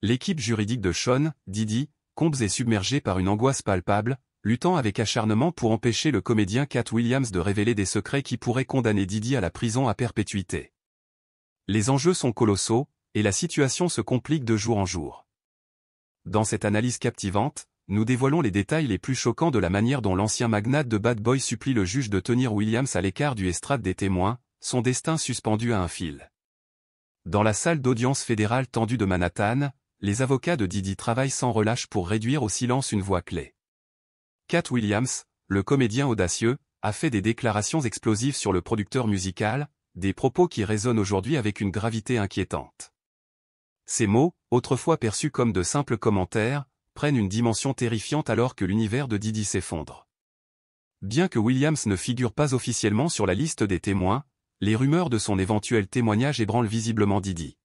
L'équipe juridique de Sean, Diddy, Combs est submergée par une angoisse palpable, luttant avec acharnement pour empêcher le comédien Katt Williams de révéler des secrets qui pourraient condamner Diddy à la prison à perpétuité. Les enjeux sont colossaux, et la situation se complique de jour en jour. Dans cette analyse captivante, nous dévoilons les détails les plus choquants de la manière dont l'ancien magnate de Bad Boy supplie le juge de tenir Williams à l'écart du estrade des témoins, son destin suspendu à un fil. Dans la salle d'audience fédérale tendue de Manhattan, les avocats de Diddy travaillent sans relâche pour réduire au silence une voix clé. Katt Williams, le comédien audacieux, a fait des déclarations explosives sur le producteur musical, des propos qui résonnent aujourd'hui avec une gravité inquiétante. Ces mots, autrefois perçus comme de simples commentaires, prennent une dimension terrifiante alors que l'univers de Diddy s'effondre. Bien que Williams ne figure pas officiellement sur la liste des témoins, les rumeurs de son éventuel témoignage ébranlent visiblement Diddy.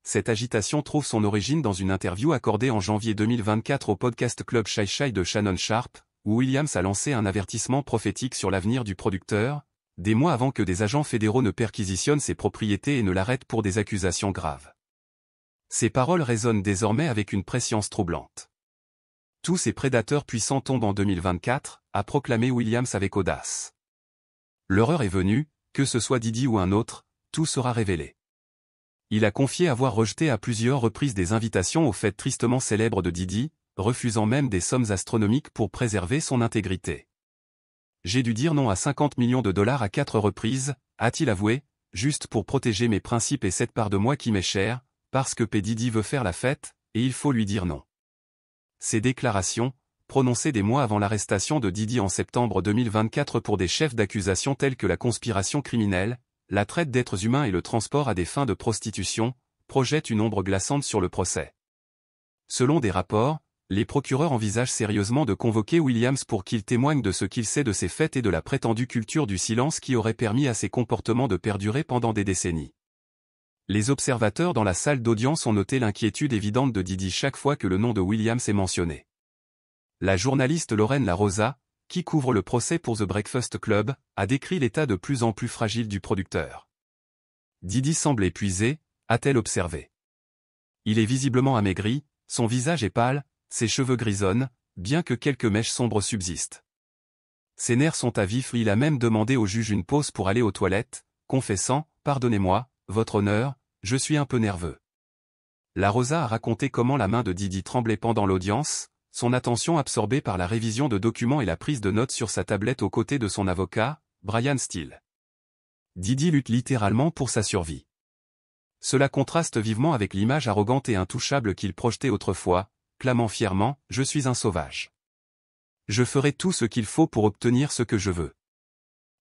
Cette agitation trouve son origine dans une interview accordée en janvier 2024 au podcast Club Shy Shy de Shannon Sharpe, où Williams a lancé un avertissement prophétique sur l'avenir du producteur, des mois avant que des agents fédéraux ne perquisitionnent ses propriétés et ne l'arrêtent pour des accusations graves. Ces paroles résonnent désormais avec une prescience troublante. Tous ces prédateurs puissants tombent en 2024, a proclamé Williams avec audace. L'heure est venue, que ce soit Diddy ou un autre, tout sera révélé. Il a confié avoir rejeté à plusieurs reprises des invitations aux fêtes tristement célèbres de Diddy, refusant même des sommes astronomiques pour préserver son intégrité. J'ai dû dire non à 50 millions de dollars à 4 reprises, a-t-il avoué, juste pour protéger mes principes et cette part de moi qui m'est chère, parce que P. Diddy veut faire la fête, et il faut lui dire non. Ces déclarations, prononcées des mois avant l'arrestation de Diddy en septembre 2024 pour des chefs d'accusation tels que la conspiration criminelle, la traite d'êtres humains et le transport à des fins de prostitution, projettent une ombre glaçante sur le procès. Selon des rapports, les procureurs envisagent sérieusement de convoquer Williams pour qu'il témoigne de ce qu'il sait de ces faits et de la prétendue culture du silence qui aurait permis à ces comportements de perdurer pendant des décennies. Les observateurs dans la salle d'audience ont noté l'inquiétude évidente de Diddy chaque fois que le nom de Williams est mentionné. La journaliste Lauren La Rosa, qui couvre le procès pour The Breakfast Club, a décrit l'état de plus en plus fragile du producteur. Diddy semble épuisé, a-t-elle observé. Il est visiblement amaigri, son visage est pâle, ses cheveux grisonnent, bien que quelques mèches sombres subsistent. Ses nerfs sont à vif, il a même demandé au juge une pause pour aller aux toilettes, confessant « Pardonnez-moi, votre honneur, je suis un peu nerveux ». La Rosa a raconté comment la main de Diddy tremblait pendant l'audience, son attention absorbée par la révision de documents et la prise de notes sur sa tablette aux côtés de son avocat, Brian Steele. Diddy lutte littéralement pour sa survie. Cela contraste vivement avec l'image arrogante et intouchable qu'il projetait autrefois, clamant fièrement « Je suis un sauvage. Je ferai tout ce qu'il faut pour obtenir ce que je veux.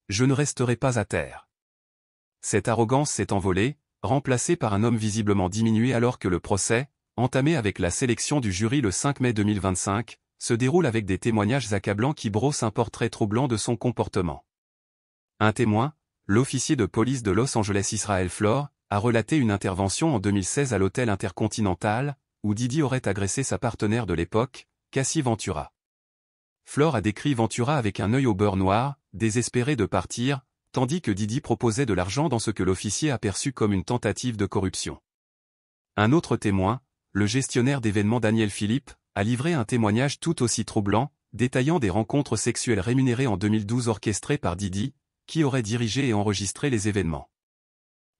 Je ne resterai pas à terre ». Cette arrogance s'est envolée, remplacée par un homme visiblement diminué alors que le procès, entamé avec la sélection du jury le 5 mai 2025, se déroule avec des témoignages accablants qui brossent un portrait troublant de son comportement. Un témoin, l'officier de police de Los Angeles Israel Flor, a relaté une intervention en 2016 à l'hôtel Intercontinental, où Diddy aurait agressé sa partenaire de l'époque, Cassie Ventura. Flor a décrit Ventura avec un œil au beurre noir, désespéré de partir, tandis que Diddy proposait de l'argent dans ce que l'officier a perçu comme une tentative de corruption. Un autre témoin, le gestionnaire d'événements Daniel Philippe, a livré un témoignage tout aussi troublant, détaillant des rencontres sexuelles rémunérées en 2012 orchestrées par Diddy, qui aurait dirigé et enregistré les événements.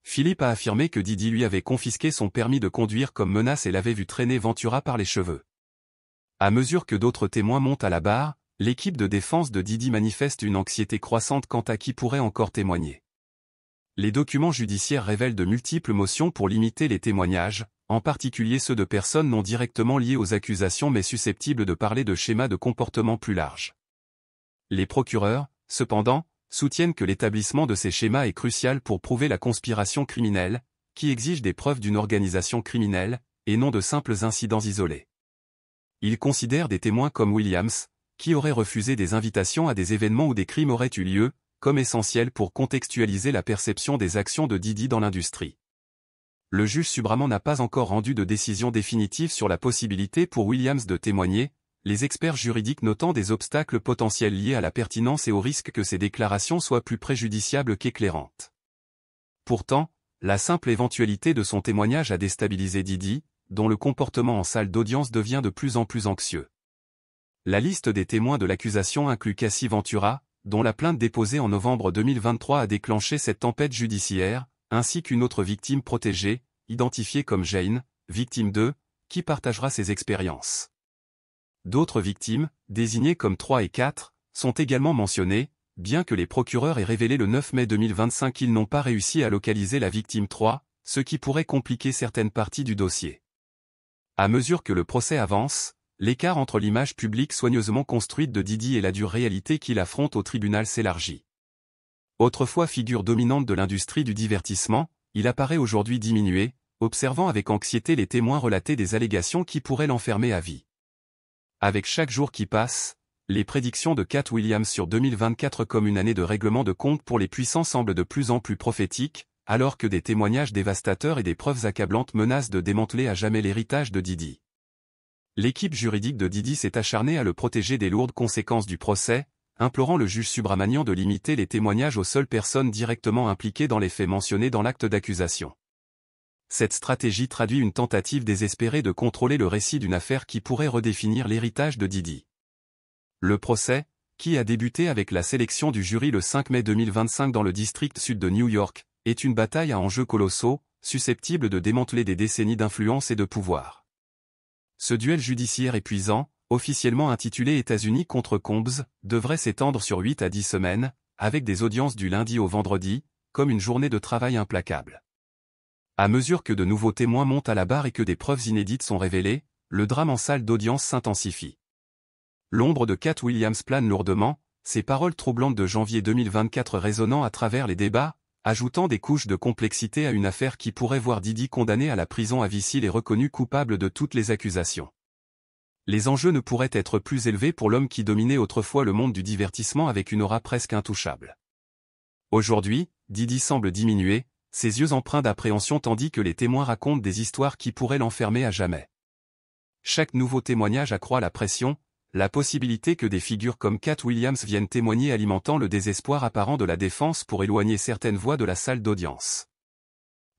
Philippe a affirmé que Diddy lui avait confisqué son permis de conduire comme menace et l'avait vu traîner Ventura par les cheveux. À mesure que d'autres témoins montent à la barre, l'équipe de défense de Diddy manifeste une anxiété croissante quant à qui pourrait encore témoigner. Les documents judiciaires révèlent de multiples motions pour limiter les témoignages, en particulier ceux de personnes non directement liées aux accusations mais susceptibles de parler de schémas de comportement plus larges. Les procureurs, cependant, soutiennent que l'établissement de ces schémas est crucial pour prouver la conspiration criminelle, qui exige des preuves d'une organisation criminelle, et non de simples incidents isolés. Ils considèrent des témoins comme Williams, qui auraient refusé des invitations à des événements où des crimes auraient eu lieu, comme essentiels pour contextualiser la perception des actions de Diddy dans l'industrie. Le juge Subramanian n'a pas encore rendu de décision définitive sur la possibilité pour Williams de témoigner, les experts juridiques notant des obstacles potentiels liés à la pertinence et au risque que ces déclarations soient plus préjudiciables qu'éclairantes. Pourtant, la simple éventualité de son témoignage a déstabilisé Diddy, dont le comportement en salle d'audience devient de plus en plus anxieux. La liste des témoins de l'accusation inclut Cassie Ventura, dont la plainte déposée en novembre 2023 a déclenché cette tempête judiciaire, ainsi qu'une autre victime protégée, identifiée comme Jane, victime 2, qui partagera ses expériences. D'autres victimes, désignées comme 3 et 4, sont également mentionnées, bien que les procureurs aient révélé le 9 mai 2025 qu'ils n'ont pas réussi à localiser la victime 3, ce qui pourrait compliquer certaines parties du dossier. À mesure que le procès avance, l'écart entre l'image publique soigneusement construite de Diddy et la dure réalité qu'il affronte au tribunal s'élargit. Autrefois figure dominante de l'industrie du divertissement, il apparaît aujourd'hui diminué, observant avec anxiété les témoins relater des allégations qui pourraient l'enfermer à vie. Avec chaque jour qui passe, les prédictions de Katt Williams sur 2024 comme une année de règlement de compte pour les puissants semblent de plus en plus prophétiques, alors que des témoignages dévastateurs et des preuves accablantes menacent de démanteler à jamais l'héritage de Diddy. L'équipe juridique de Diddy s'est acharnée à le protéger des lourdes conséquences du procès, implorant le juge Subramanian de limiter les témoignages aux seules personnes directement impliquées dans les faits mentionnés dans l'acte d'accusation. Cette stratégie traduit une tentative désespérée de contrôler le récit d'une affaire qui pourrait redéfinir l'héritage de Diddy. Le procès, qui a débuté avec la sélection du jury le 5 mai 2025 dans le district sud de New York, est une bataille à enjeux colossaux, susceptible de démanteler des décennies d'influence et de pouvoir. Ce duel judiciaire épuisant, officiellement intitulé États-Unis contre Combs, devrait s'étendre sur 8 à 10 semaines, avec des audiences du lundi au vendredi, comme une journée de travail implacable. À mesure que de nouveaux témoins montent à la barre et que des preuves inédites sont révélées, le drame en salle d'audience s'intensifie. L'ombre de Katt Williams plane lourdement, ses paroles troublantes de janvier 2024 résonnant à travers les débats, ajoutant des couches de complexité à une affaire qui pourrait voir Diddy condamné à la prison à vie s'il est reconnu coupable de toutes les accusations. Les enjeux ne pourraient être plus élevés pour l'homme qui dominait autrefois le monde du divertissement avec une aura presque intouchable. Aujourd'hui, Diddy semble diminuer, ses yeux empreints d'appréhension tandis que les témoins racontent des histoires qui pourraient l'enfermer à jamais. Chaque nouveau témoignage accroît la pression, la possibilité que des figures comme Katt Williams viennent témoigner alimentant le désespoir apparent de la défense pour éloigner certaines voix de la salle d'audience.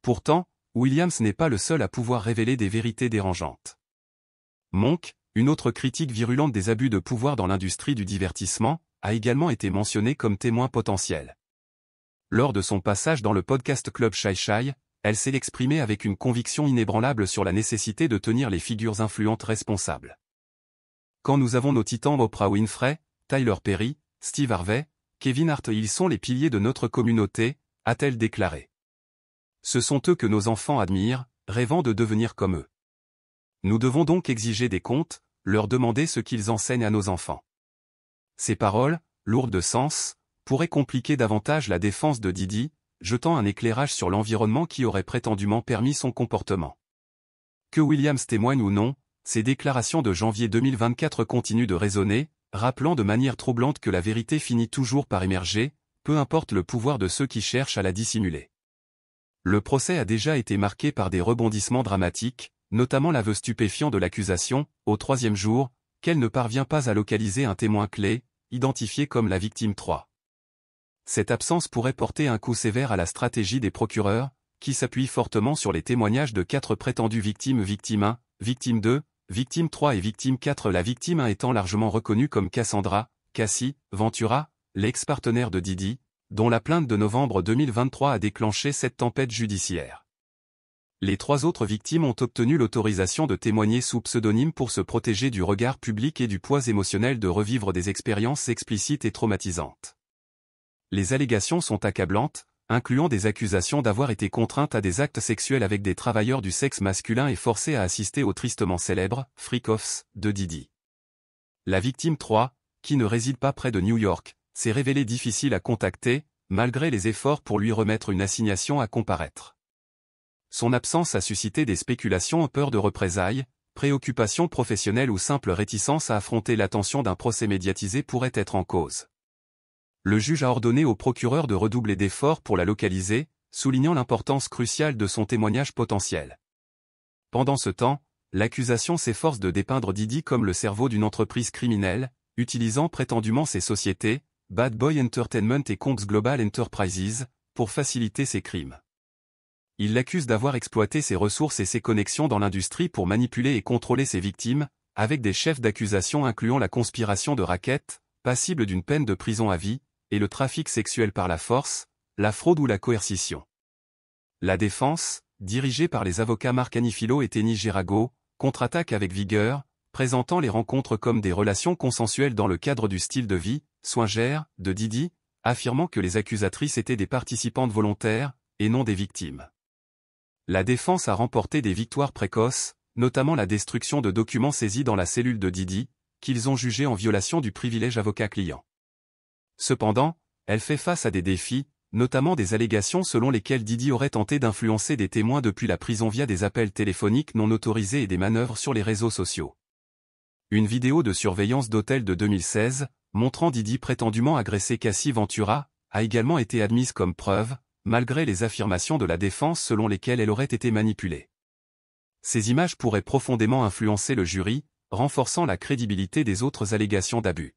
Pourtant, Williams n'est pas le seul à pouvoir révéler des vérités dérangeantes. Monk, une autre critique virulente des abus de pouvoir dans l'industrie du divertissement, a également été mentionnée comme témoin potentiel. Lors de son passage dans le podcast Club Shy Shy, elle s'est exprimée avec une conviction inébranlable sur la nécessité de tenir les figures influentes responsables. Quand nous avons nos titans Oprah Winfrey, Tyler Perry, Steve Harvey, Kevin Hart, ils sont les piliers de notre communauté, a-t-elle déclaré. Ce sont eux que nos enfants admirent, rêvant de devenir comme eux. Nous devons donc exiger des comptes, leur demander ce qu'ils enseignent à nos enfants. Ces paroles, lourdes de sens, pourraient compliquer davantage la défense de Diddy, jetant un éclairage sur l'environnement qui aurait prétendument permis son comportement. Que Williams témoigne ou non, ces déclarations de janvier 2024 continuent de résonner, rappelant de manière troublante que la vérité finit toujours par émerger, peu importe le pouvoir de ceux qui cherchent à la dissimuler. Le procès a déjà été marqué par des rebondissements dramatiques, notamment l'aveu stupéfiant de l'accusation, au 3e jour, qu'elle ne parvient pas à localiser un témoin clé, identifié comme la victime 3. Cette absence pourrait porter un coup sévère à la stratégie des procureurs, qui s'appuient fortement sur les témoignages de 4 prétendues victimes, victime 1, victime 2, victime 3 et victime 4, la victime 1 étant largement reconnue comme Cassie Ventura, l'ex-partenaire de Diddy, dont la plainte de novembre 2023 a déclenché cette tempête judiciaire. Les 3 autres victimes ont obtenu l'autorisation de témoigner sous pseudonyme pour se protéger du regard public et du poids émotionnel de revivre des expériences explicites et traumatisantes. Les allégations sont accablantes, incluant des accusations d'avoir été contraintes à des actes sexuels avec des travailleurs du sexe masculin et forcées à assister au tristement célèbre « Freak-Offs » de Diddy. La victime 3, qui ne réside pas près de New York, s'est révélée difficile à contacter, malgré les efforts pour lui remettre une assignation à comparaître. Son absence a suscité des spéculations, peur de représailles, préoccupations professionnelles ou simple réticence à affronter l'attention d'un procès médiatisé pourrait être en cause. Le juge a ordonné au procureur de redoubler d'efforts pour la localiser, soulignant l'importance cruciale de son témoignage potentiel. Pendant ce temps, l'accusation s'efforce de dépeindre Diddy comme le cerveau d'une entreprise criminelle, utilisant prétendument ses sociétés, Bad Boy Entertainment et Combs Global Enterprises, pour faciliter ses crimes. il l'accuse d'avoir exploité ses ressources et ses connexions dans l'industrie pour manipuler et contrôler ses victimes, avec des chefs d'accusation incluant la conspiration de racket, passible d'une peine de prison à vie, et le trafic sexuel par la force, la fraude ou la coercition. La défense, dirigée par les avocats Marc Anifilo et Tenny Girago, contre-attaque avec vigueur, présentant les rencontres comme des relations consensuelles dans le cadre du style de vie, soingère, de Didi, affirmant que les accusatrices étaient des participantes volontaires, et non des victimes. La défense a remporté des victoires précoces, notamment la destruction de documents saisis dans la cellule de Didi, qu'ils ont jugés en violation du privilège avocat-client. Cependant, elle fait face à des défis, notamment des allégations selon lesquelles Didi aurait tenté d'influencer des témoins depuis la prison via des appels téléphoniques non autorisés et des manœuvres sur les réseaux sociaux. Une vidéo de surveillance d'hôtel de 2016, montrant Didi prétendument agresser Cassie Ventura, a également été admise comme preuve, malgré les affirmations de la défense selon lesquelles elle aurait été manipulée. Ces images pourraient profondément influencer le jury, renforçant la crédibilité des autres allégations d'abus.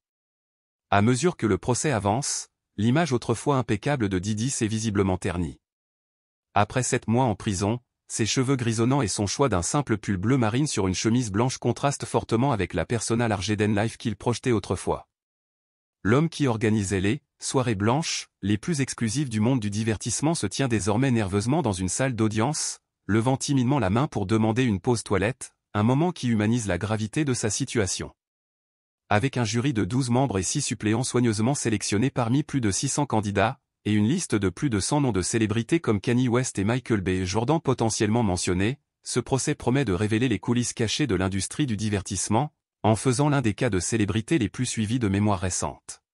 À mesure que le procès avance, l'image autrefois impeccable de Didi s'est visiblement ternie. Après 7 mois en prison, ses cheveux grisonnants et son choix d'un simple pull bleu marine sur une chemise blanche contrastent fortement avec la persona largée d'N-Life qu'il projetait autrefois. L'homme qui organisait les soirées blanches, les plus exclusives du monde du divertissement se tient désormais nerveusement dans une salle d'audience, levant timidement la main pour demander une pause toilette, un moment qui humanise la gravité de sa situation. Avec un jury de 12 membres et 6 suppléants soigneusement sélectionnés parmi plus de 600 candidats, et une liste de plus de 100 noms de célébrités comme Kanye West et Michael B. Jordan potentiellement mentionnés, ce procès promet de révéler les coulisses cachées de l'industrie du divertissement, en faisant l'un des cas de célébrité les plus suivis de mémoire récente.